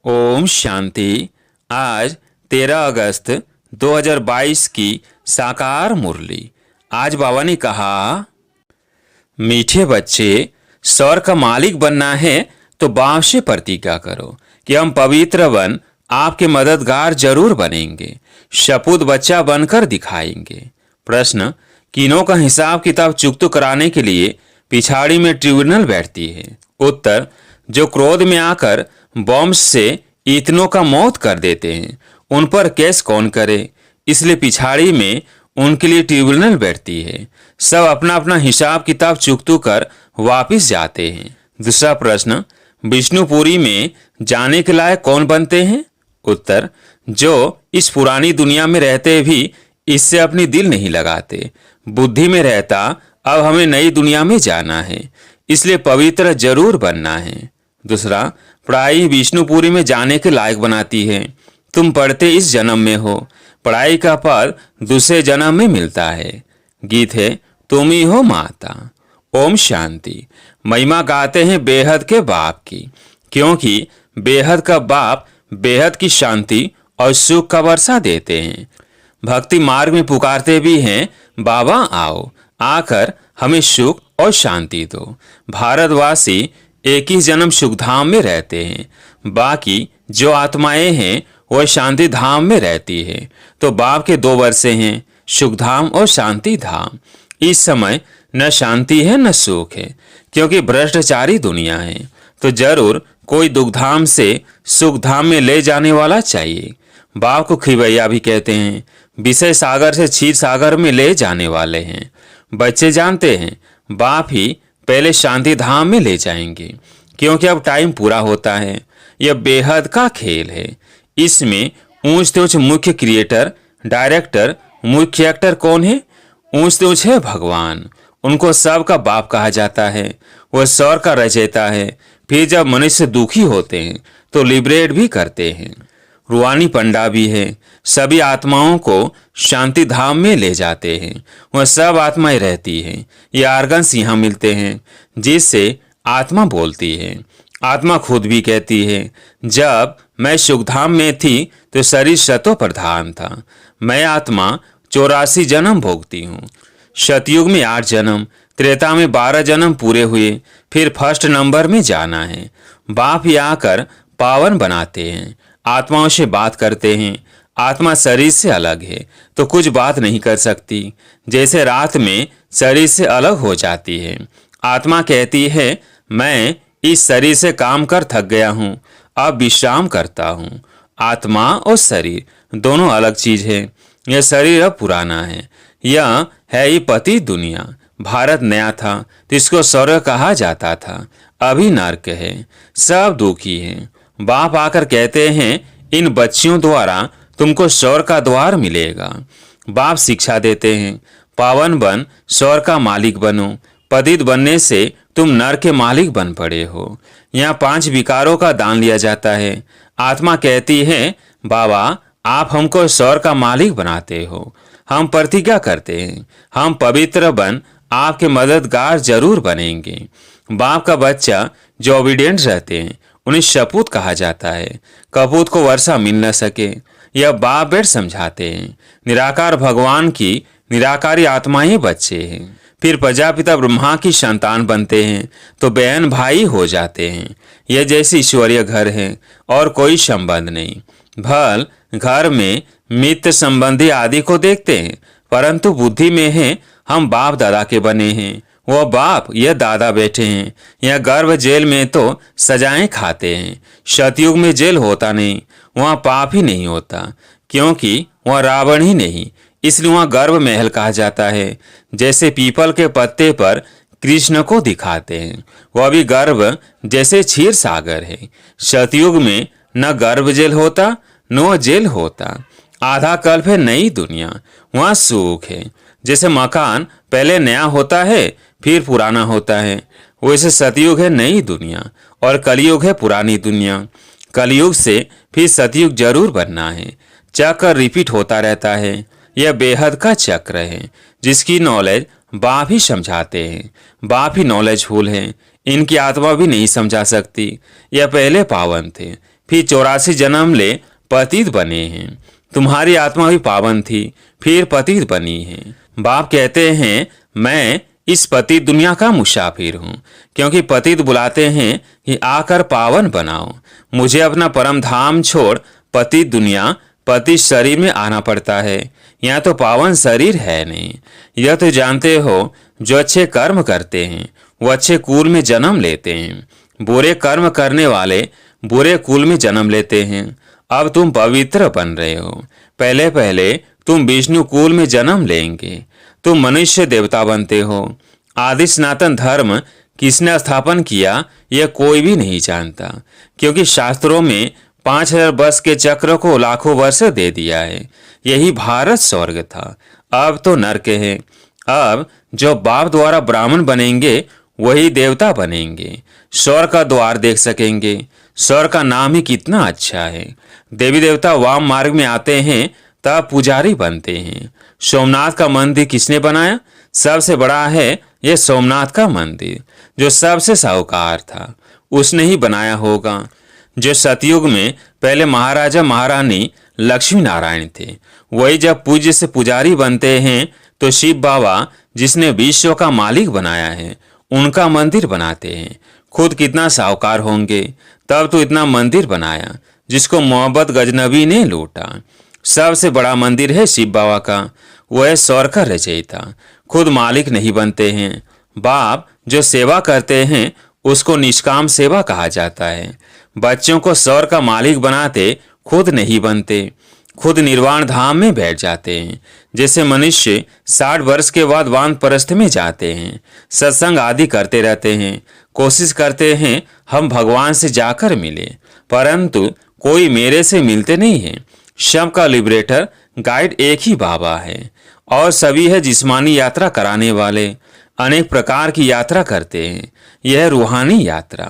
ओम शांति। आज 13 अगस्त 2022 की साकार मुरली। आज बाबा ने कहा, मीठे बच्चे, स्वर का मालिक बनना है तो बाप से प्रतिज्ञा करो कि हम पवित्र बन आपके मददगार जरूर बनेंगे, शपूत बच्चा बनकर दिखाएंगे। प्रश्न, किनों का हिसाब किताब चुकता कराने के लिए पिछाड़ी में ट्रिब्यूनल बैठती है? उत्तर, जो क्रोध में आकर बॉम्ब से इतनों का मौत कर देते हैं, उन पर केस कौन करे, इसलिए पिछाड़ी में उनके लिए ट्रिब्यूनल बैठती है। सब अपना अपना हिसाब किताब चुकतू कर वापिस जाते हैं। दूसरा प्रश्न, विष्णुपुरी में जाने के लायक कौन बनते हैं? उत्तर, जो इस पुरानी दुनिया में रहते भी इससे अपनी दिल नहीं लगाते। बुद्धि में रहता अब हमें नई दुनिया में जाना है, इसलिए पवित्र जरूर बनना है। दूसरा, पढ़ाई विष्णुपुरी में जाने के लायक बनाती है। तुम पढ़ते इस जन्म में हो, पढ़ाई का फल दूसरे जन्म में मिलता है। गीत है, तुम ही हो माता। ओम शांति। महिमा गाते हैं बेहद के बाप की, क्योंकि बेहद का बाप बेहद की शांति और सुख का वर्षा देते हैं। भक्ति मार्ग में पुकारते भी हैं, बाबा आओ, आकर हमें सुख और शांति दो। भारतवासी एक ही जन्म सुख धाम में रहते हैं, बाकी जो आत्माएं हैं वह शांति धाम में रहती है। तो बाप के दो वर्षे हैं, सुख धाम और शांति धाम। इस समय न शांति है न सुख है, क्योंकि भ्रष्टाचारी दुनिया है। तो जरूर कोई दुखधाम से सुख धाम में ले जाने वाला चाहिए। बाप को खिवैया भी कहते हैं, विषय सागर से क्षीर सागर में ले जाने वाले हैं। बच्चे जानते हैं बाप ही पहले शांति धाम में ले जाएंगे, क्योंकि अब टाइम पूरा होता है। यह बेहद का खेल है। इसमें ऊंच से ऊंच मुख्य क्रिएटर, डायरेक्टर, मुख्य एक्टर कौन है? ऊंच से ऊंच है भगवान। उनको सबका बाप कहा जाता है। वह स्वर का रचयिता है। फिर जब मनुष्य दुखी होते हैं तो लिबरेट भी करते हैं। रूहानी पंडा भी है। सभी आत्माओं को शांति धाम में ले जाते हैं। वह सब आत्माएं रहती हैं। ये आर्गन्स यहाँ मिलते हैं, जिससे आत्मा बोलती है। आत्मा खुद भी कहती है, जब मैं सुखधाम में थी तो शरीर शतो प्रधान था। मैं आत्मा 84 जन्म भोगती हूँ। सतयुग में 8 जन्म, त्रेता में 12 जन्म पूरे हुए। फिर फर्स्ट नंबर में जाना है। बाप ही आकर पावन बनाते हैं, आत्माओं से बात करते हैं। आत्मा शरीर से अलग है तो कुछ बात नहीं कर सकती, जैसे रात में शरीर से अलग हो जाती है। आत्मा कहती है, मैं इस शरीर से काम कर थक गया हूँ, अब विश्राम करता हूँ। आत्मा और शरीर दोनों अलग चीज है। यह शरीर अब पुराना है। यह है ही पति दुनिया। भारत नया था तो इसको स्वर्ग कहा जाता था, अभी नर्क है। सब दुखी हैं। बाप आकर कहते हैं, इन बच्चियों द्वारा तुमको स्वर्ग का द्वार मिलेगा। बाप शिक्षा देते हैं, पावन बन स्वर्ग का मालिक बनो। पतित बनने से तुम नर के मालिक बन पड़े हो। यहाँ 5 विकारों का दान लिया जाता है। आत्मा कहती है, बाबा आप हमको स्वर्ग का मालिक बनाते हो। हम प्रतिज्ञा करते हैं, हम पवित्र बन आपके मददगार जरूर बनेंगे। बाप का बच्चा जो ओबीडियंट रहते हैं उन्हें शपूत कहा जाता है। कपूत को वर्षा मिल न सके, यह बाप बेट समझाते हैं। निराकार भगवान की निराकारी आत्माएं बच्चे हैं। फिर प्रजापिता ब्रह्मा की संतान बनते हैं तो बहन भाई हो जाते हैं। यह जैसे ईश्वरीय घर है और कोई संबंध नहीं। भल घर में मित्र संबंधी आदि को देखते हैं, परंतु बुद्धि में है हम बाप दादा के बने हैं। वह बाप यह दादा बैठे हैं। यह गर्भ जेल में तो सजाएं खाते हैं। सतयुग में जेल होता नहीं, वहाँ पाप ही नहीं होता, क्योंकि वह रावण ही नहीं, इसलिए वहाँ गर्भ महल कहा जाता है। जैसे पीपल के पत्ते पर कृष्ण को दिखाते हैं, वह भी गर्भ जैसे क्षीर सागर है। सतयुग में न गर्भ जेल होता न जेल होता। आधा कल्प है नई दुनिया, वहाँ सुख है। जैसे मकान पहले नया होता है फिर पुराना होता है, वैसे सतयुग है नई दुनिया और कलयुग है पुरानी दुनिया। कलयुग से फिर सतयुग जरूर बनना है। चक्र रिपीट होता रहता है। यह बेहद का चक्र है, जिसकी नॉलेज बाप ही समझाते हैं। बाप ही नॉलेजफुल है, इनकी आत्मा भी नहीं समझा सकती। यह पहले पावन थे, फिर 84 जन्म ले पतित बने हैं। तुम्हारी आत्मा भी पावन थी, फिर पतित बनी है। बाप कहते हैं मैं इस पतित दुनिया का मुसाफिर हूँ, क्योंकि पतित बुलाते हैं कि आकर पावन बनाओ। मुझे अपना परम धाम छोड़ पतित दुनिया, पतित शरीर में आना पड़ता है। यहाँ तो पावन शरीर है नहीं। यह तो जानते हो, जो अच्छे कर्म करते हैं वो अच्छे कुल में जन्म लेते हैं, बुरे कर्म करने वाले बुरे कुल में जन्म लेते हैं। अब तुम पवित्र बन रहे हो, पहले पहले तुम विष्णु कुल में जन्म लेंगे, तुम मनुष्य देवता बनते हो। आदि सनातन धर्म किसने स्थापन किया यह कोई भी नहीं जानता, क्योंकि शास्त्रों में 5000 वर्ष के चक्र को लाखों वर्ष दे दिया है। यही भारत स्वर्ग था, अब तो नरक है। अब जो बाप द्वारा ब्राह्मण बनेंगे वही देवता बनेंगे, स्वर्ग का द्वार देख सकेंगे। स्वर्ग का नाम ही कितना अच्छा है। देवी देवता वाम मार्ग में आते हैं तब पुजारी बनते हैं। सोमनाथ का मंदिर किसने बनाया? सबसे बड़ा है यह सोमनाथ का मंदिर, जो सबसे साहूकार था, उसने ही बनाया होगा। जो सतयुग में पहले महाराजा महारानी लक्ष्मी नारायण थे, वही जब पूज्य से पुजारी बनते हैं तो शिव बाबा जिसने विश्व का मालिक बनाया है उनका मंदिर बनाते हैं। खुद कितना साहूकार होंगे, तब तो इतना मंदिर बनाया जिसको मोहब्बत गजनबी ने लूटा। सबसे बड़ा मंदिर है शिव बाबा का, वह स्वर्ग का रचयिता, खुद मालिक नहीं बनते हैं। बाप जो सेवा करते हैं उसको निष्काम सेवा कहा जाता है। बच्चों को स्वर्ग का मालिक बनाते, खुद नहीं बनते, खुद निर्वाण धाम में बैठ जाते हैं। जैसे मनुष्य 60 वर्ष के बाद वानप्रस्थ में जाते हैं, सत्संग आदि करते रहते हैं, कोशिश करते हैं हम भगवान से जाकर मिले, परंतु कोई मेरे से मिलते नहीं है। सबका लिबरेटर गाइड एक ही बाबा है और सभी है जिस्मानी यात्रा कराने वाले। अनेक प्रकार की यात्रा करते हैं, यह रूहानी यात्रा।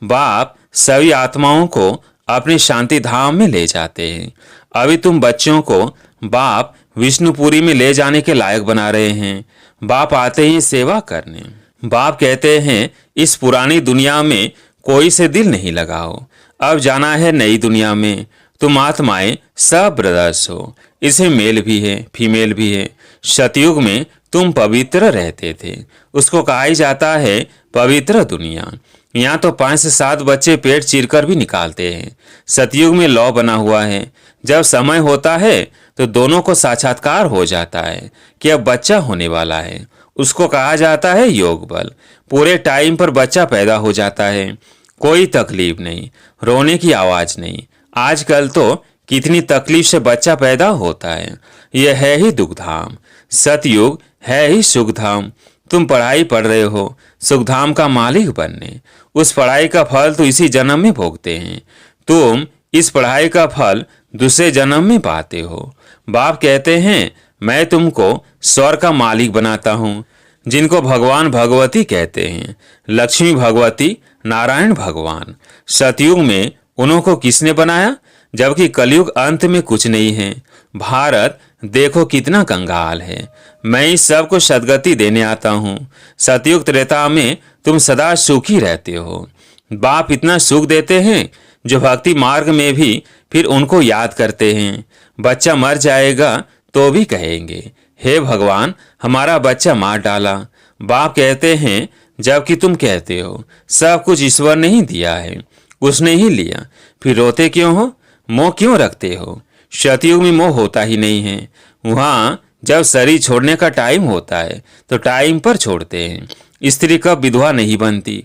बाप सभी आत्माओं को अपने शांति धाम में ले जाते हैं। अभी तुम बच्चों को बाप विष्णुपुरी में ले जाने के लायक बना रहे हैं। बाप आते ही सेवा करने। बाप कहते हैं इस पुरानी दुनिया में कोई से दिल नहीं लगाओ, अब जाना है नई दुनिया में। तुम आत्माएं सब ब्रदर्स हो, इसमें मेल भी है फीमेल भी है। सतयुग में तुम पवित्र रहते थे, उसको कहा ही जाता है पवित्र दुनिया। यहाँ तो 5 से 7 बच्चे पेट चीरकर भी निकालते हैं। सतयुग में लॉ बना हुआ है, जब समय होता है तो दोनों को साक्षात्कार हो जाता है कि अब बच्चा होने वाला है, उसको कहा जाता है योग बल। पूरे टाइम पर बच्चा पैदा हो जाता है, कोई तकलीफ नहीं, रोने की आवाज नहीं। आजकल तो कितनी तकलीफ से बच्चा पैदा होता है। यह है ही दुखधाम, सतयुग है ही सुखधाम। तुम पढ़ाई पढ़ रहे हो सुखधाम का मालिक बनने, उस पढ़ाई का फल तो इसी जन्म में भोगते हैं। तुम इस पढ़ाई का फल दूसरे जन्म में पाते हो। बाप कहते हैं मैं तुमको स्वर्ग का मालिक बनाता हूँ, जिनको भगवान भगवती कहते हैं, लक्ष्मी भगवती, नारायण भगवान। सतयुग में उनको किसने बनाया, जबकि कलयुग अंत में कुछ नहीं है। भारत देखो कितना कंगाल है। मैं इस सब को सदगति देने आता हूँ। सतयुग त्रेता में तुम सदा सुखी रहते हो। बाप इतना सुख देते हैं जो भक्ति मार्ग में भी फिर उनको याद करते हैं। बच्चा मर जाएगा तो भी कहेंगे हे भगवान हमारा बच्चा मार डाला। बाप कहते हैं जबकि तुम कहते हो सब कुछ ईश्वर ने ही दिया है, उसने ही लिया, फिर रोते क्यों हो, मोह क्यों रखते हो। सतयुग में मोह होता ही नहीं है। वहाँ जब शरीर छोड़ने का टाइम होता है तो टाइम पर छोड़ते हैं। स्त्री कब विधवा नहीं बनती,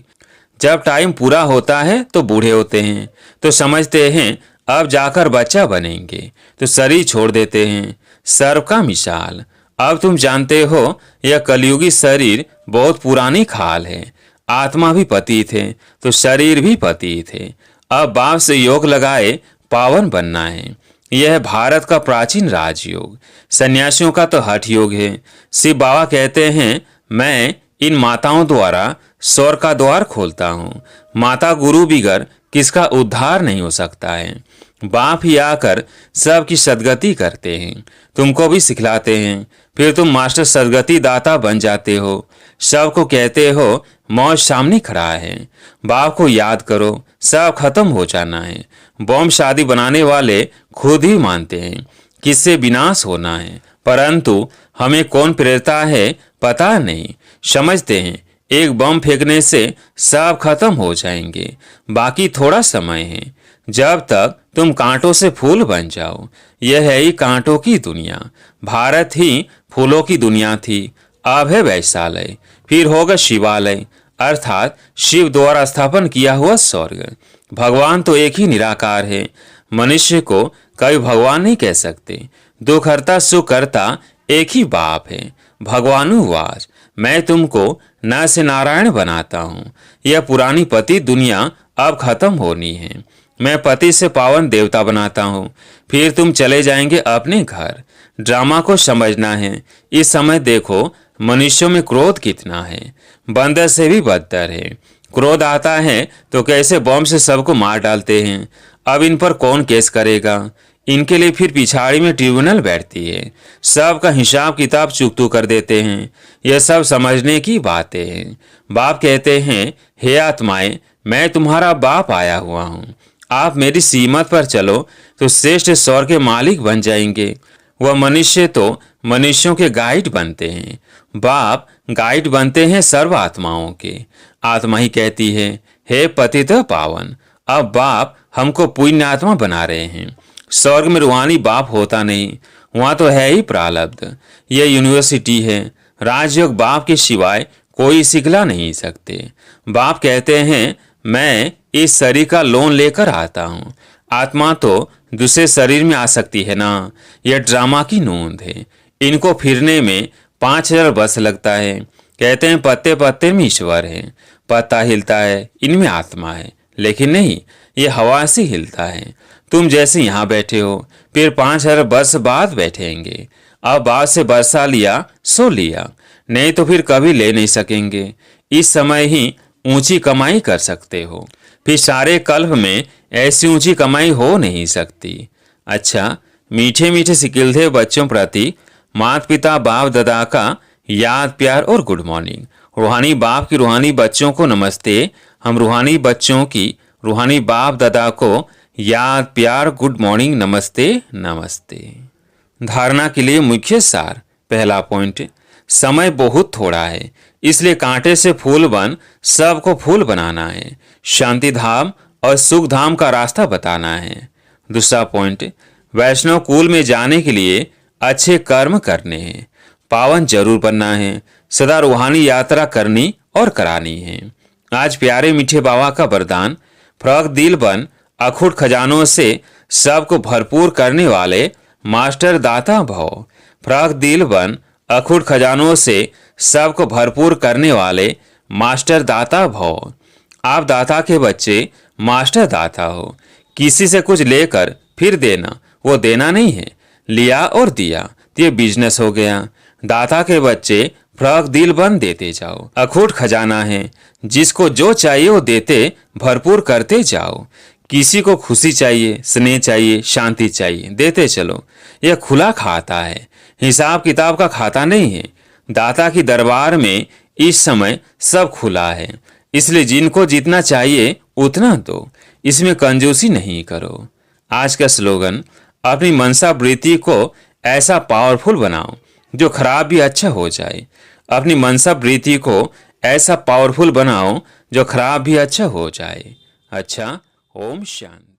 जब टाइम पूरा होता है तो बूढ़े होते हैं, तो समझते हैं अब जाकर बच्चा बनेंगे, तो शरीर छोड़ देते हैं। सर्व का मिसाल, अब तुम जानते हो यह कलयुगी शरीर बहुत पुरानी खाल है। आत्मा भी पतित है तो शरीर भी पतित है। अब बाप से योग लगाए पावन बनना है। यह भारत का प्राचीन राजयोग, सन्यासियों का तो हठ योग है। शिव बाबा कहते हैं मैं इन माताओं द्वारा स्वर्ग का द्वार खोलता हूँ। माता गुरु बिगर किसका उद्धार नहीं हो सकता है। बाप ही आकर सबकी सदगति करते हैं, तुमको भी सिखलाते हैं, फिर तुम मास्टर सदगति दाता बन जाते हो। सबको कहते हो मौत सामने खड़ा है। बाप को याद करो, सब खत्म हो जाना है। बॉम्ब शादी बनाने वाले खुद ही मानते हैं कि इससे विनाश होना है, परंतु हमें कौन प्रेरता है पता नहीं। समझते हैं एक बम फेंकने से सब खत्म हो जाएंगे, बाकी थोड़ा समय है जब तक तुम कांटों से फूल बन जाओ। यह है ही कांटों की दुनिया। भारत ही फूलों की दुनिया थी, अब है वैशालय, फिर होगा शिवालय, अर्थात शिव द्वारा स्थापन किया हुआ स्वर्ग। भगवान तो एक ही निराकार है, मनुष्य को कभी भगवान नहीं कह सकते। दुख हरता सुख करता एक ही बाप है। भगवानुवाच, मैं तुमको न से नारायण बनाता हूँ। यह पुरानी पति दुनिया अब खत्म होनी है। मैं पति से पावन देवता बनाता हूँ, फिर तुम चले जाएंगे अपने घर। ड्रामा को समझना है। इस समय देखो मनुष्यों में क्रोध कितना है, बंदर से भी बदतर है। क्रोध आता है तो कैसे बम से सबको मार डालते हैं। अब इन पर कौन केस करेगा? इनके लिए फिर पिछाड़ी में ट्रिब्यूनल बैठती है, सबका हिसाब किताब चुकतू कर देते हैं। यह सब समझने की बातें हैं। बाप कहते हैं, हे आत्माएं, मैं तुम्हारा बाप आया हुआ हूँ, आप मेरी सीमत पर चलो तो श्रेष्ठ स्वर्ग के मालिक बन जाएंगे। वह मनुष्य तो मनुष्यों के गाइड बनते हैं, बाप गाइड बनते हैं सर्व आत्माओं के। आत्मा ही कहती है, हे पतित पावन, अब बाप हमको पुण्य आत्मा बना रहे हैं। स्वर्ग में रूहानी बाप होता नहीं, वहाँ तो है ही प्रारब्ध। यह यूनिवर्सिटी है, राजयोग बाप के सिवाय कोई सिखला नहीं सकते। बाप कहते हैं, मैं इस शरीर का लोन लेकर आता हूँ। आत्मा तो दूसरे शरीर में आ सकती है ना। यह ड्रामा की नोंद है। इनको फिरने में 5000 वर्ष लगता है। कहते हैं पत्ते पत्ते में ईश्वर है, पत्ता हिलता है इनमें आत्मा है, लेकिन नहीं, ये हवा से हिलता है। तुम जैसे यहाँ बैठे हो, फिर 5000 वर्ष बाद बैठेंगे। अब बाद से बरसा लिया सो लिया, नहीं तो फिर कभी ले नहीं सकेंगे। इस समय ही ऊंची कमाई कर सकते हो, फिर सारे कल्प में ऐसी ऊंची कमाई हो नहीं सकती। अच्छा, मीठे मीठे सिकिलधे बच्चों प्रति माता पिता बाप दादा का याद प्यार और गुड मॉर्निंग। रूहानी बाप की रूहानी बच्चों को नमस्ते। हम रूहानी बच्चों की रूहानी बाप दादा को याद प्यार गुड मॉर्निंग नमस्ते नमस्ते। धारणा के लिए मुख्य सार। पहला पॉइंट, समय बहुत थोड़ा है, इसलिए कांटे से फूल बन सबको फूल बनाना है। शांति धाम और सुख धाम का रास्ता बताना है। दूसरा पॉइंट, वैष्णव कुल में जाने के लिए अच्छे कर्म करने हैं, पावन जरूर बनना है, सदा रूहानी यात्रा करनी और करानी है। आज प्यारे मीठे बाबा का वरदान, फरक दिल बन अखुट खजानों से सबको भरपूर करने वाले मास्टर दाता भव। फरक दिल बन अखुट खजानों से सबको भरपूर करने वाले मास्टर दाता भव। आप दाता के बच्चे मास्टर दाता हो। किसी से कुछ लेकर फिर देना, वो देना नहीं है, लिया और दिया तो ये बिजनेस हो गया। दाता के बच्चे फरक दिल बन देते जाओ। अखूट खजाना है, जिसको जो चाहिए वो देते भरपूर करते जाओ। किसी को खुशी चाहिए, स्नेह चाहिए, शांति चाहिए, देते चलो। यह खुला खाता है, हिसाब किताब का खाता नहीं है। दाता की दरबार में इस समय सब खुला है, इसलिए जिनको जितना चाहिए उतना दो, इसमें कंजूसी नहीं करो। आज का स्लोगन, अपनी मनसा वृत्ति को ऐसा पावरफुल बनाओ जो खराब भी अच्छा हो जाए। अपनी मनसा वृत्ति को ऐसा पावरफुल बनाओ जो खराब भी अच्छा हो जाए। अच्छा, ओम शांति।